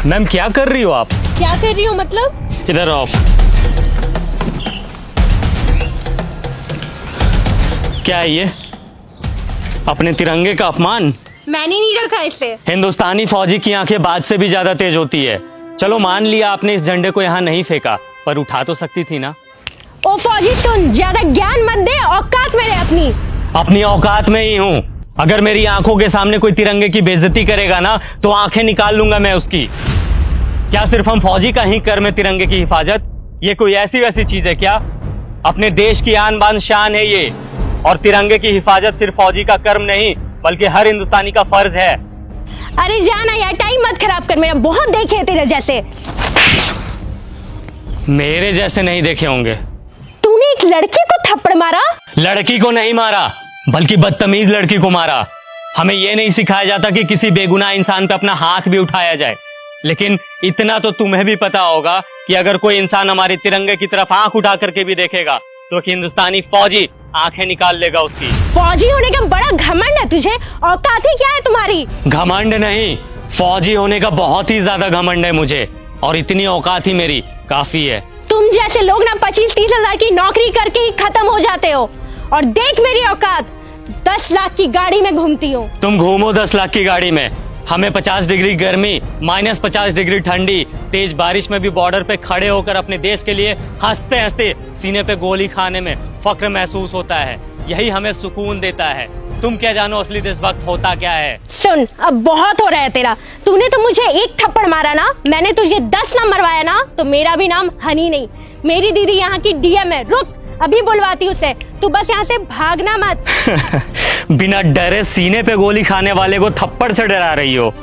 Ma'am क्या कर रही हो आप? क्या कर रही हो मतलब? इधर आओ। क्या है ये? अपने तिरंगे का अपमान। मैंने नहीं रखा इसे। हिंदुस्तानी फौजी की आंखें बाज से भी ज्यादा तेज होती है। चलो मान लिया आपने इस झंडे को यहाँ नहीं फेंका, पर उठा तो सकती थी ना। ओ फौजी तुम ज्यादा ज्ञान मत दे, औकात में रहे अपनी औकात में ही हूँ। अगर मेरी आंखों के सामने कोई तिरंगे की बेइज्जती करेगा ना तो आंखें निकाल लूंगा मैं उसकी। क्या सिर्फ हम फौजी का ही कर्म है तिरंगे की हिफाजत? ये कोई ऐसी वैसी चीज है क्या? अपने देश की आन बान शान है ये, और तिरंगे की हिफाजत सिर्फ फौजी का कर्म नहीं बल्कि हर हिंदुस्तानी का फर्ज है। अरे जाना यार, टाइम मत खराब कर मेरा, बहुत देखे हैं तेरे जैसे। मेरे जैसे नहीं देखे होंगे। तूने एक लड़की को थप्पड़ मारा? लड़की को नहीं मारा बल्कि बदतमीज लड़की को मारा। हमें यह नहीं सिखाया जाता कि किसी बेगुनाह इंसान पे अपना हाथ भी उठाया जाए, लेकिन इतना तो तुम्हें भी पता होगा कि अगर कोई इंसान हमारे तिरंगे की तरफ आंख उठा करके भी देखेगा तो हिंदुस्तानी फौजी आंखें निकाल लेगा उसकी। फौजी होने का बड़ा घमंड है तुझे, औकात ही क्या है तुम्हारी? घमंड नहीं, फौजी होने का बहुत ही ज्यादा घमंड है मुझे, और इतनी औकात ही मेरी काफी है। तुम जैसे लोग ना 25-30 हजार की नौकरी करके ही खत्म हो जाते हो, और देख मेरी औकात, 10 लाख की गाड़ी में घूमती हूँ। तुम घूमो 10 लाख की गाड़ी में, हमें 50 डिग्री गर्मी, -50 डिग्री ठंडी, तेज बारिश में भी बॉर्डर पे खड़े होकर अपने देश के लिए हंसते हंसते सीने पे गोली खाने में फक्र महसूस होता है। यही हमें सुकून देता है। तुम क्या जानो असली देशभक्त होता क्या है? सुन, अब बहुत हो रहा है तेरा। तूने तो मुझे एक थप्पड़ मारा ना, मैंने तुझे 10 ना मरवाया ना, तो मेरा भी नाम हनी नहीं। मेरी दीदी यहाँ की डीएम है। रुक, अभी बुलवाती उसे। तू बस यहाँ से भागना मत। बिना डरे सीने पे गोली खाने वाले को थप्पड़ से डरा रही हो?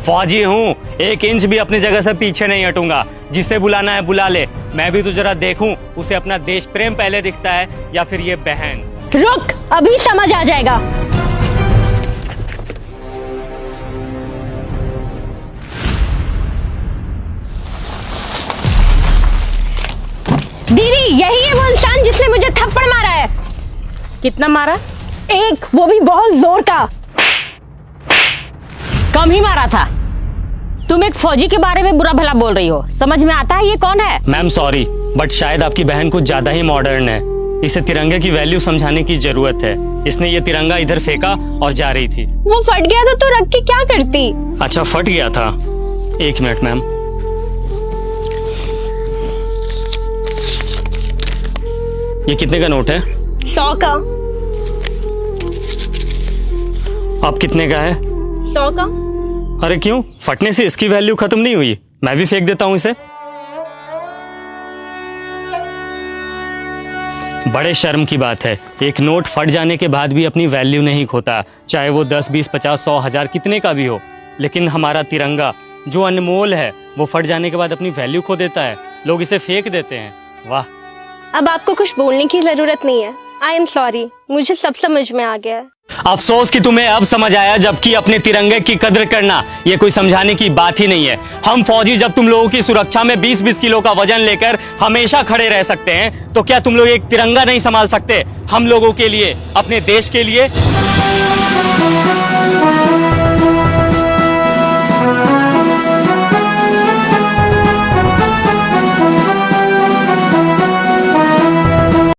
फौजी हूँ, 1 इंच भी अपनी जगह से पीछे नहीं हटूंगा। जिसे बुलाना है बुला ले। मैं भी तो जरा देखूं उसे अपना देश प्रेम पहले दिखता है या फिर ये बहन। रुक, अभी समझ आ जाएगा। दीदी, यही है वो इंसान जिसने मुझे थप्पड़ मारा है। कितना मारा? एक, वो भी बहुत जोर का। कम ही मारा था। तुम एक फौजी के बारे में बुरा भला बोल रही हो, समझ में आता है ये कौन है? मैम सॉरी, बट शायद आपकी बहन कुछ ज्यादा ही मॉडर्न है। इसे तिरंगे की वैल्यू समझाने की जरूरत है। इसने ये तिरंगा इधर फेंका और जा रही थी। वो फट गया तो तू रख के क्या करती? अच्छा, फट गया था। 1 मिनट मैम। ये कितने का नोट है? 100 का। आप कितने का है? 100 का। अरे क्यों, फटने से इसकी वैल्यू खत्म नहीं हुई? मैं भी फेंक देता हूं इसे। बड़े शर्म की बात है, एक नोट फट जाने के बाद भी अपनी वैल्यू नहीं खोता, चाहे वो 10, 20, 50, 100, 1000 कितने का भी हो। लेकिन हमारा तिरंगा जो अनमोल है वो फट जाने के बाद अपनी वैल्यू खो देता है। लोग इसे फेंक देते हैं। वाह। अब आपको कुछ बोलने की जरूरत नहीं है। आई एम सॉरी, मुझे सब समझ में आ गया है। अफसोस कि तुम्हें अब समझ आया, जबकि अपने तिरंगे की कद्र करना ये कोई समझाने की बात ही नहीं है। हम फौजी जब तुम लोगों की सुरक्षा में 20-20 किलो का वजन लेकर हमेशा खड़े रह सकते हैं, तो क्या तुम लोग एक तिरंगा नहीं संभाल सकते हम लोगों के लिए, अपने देश के लिए?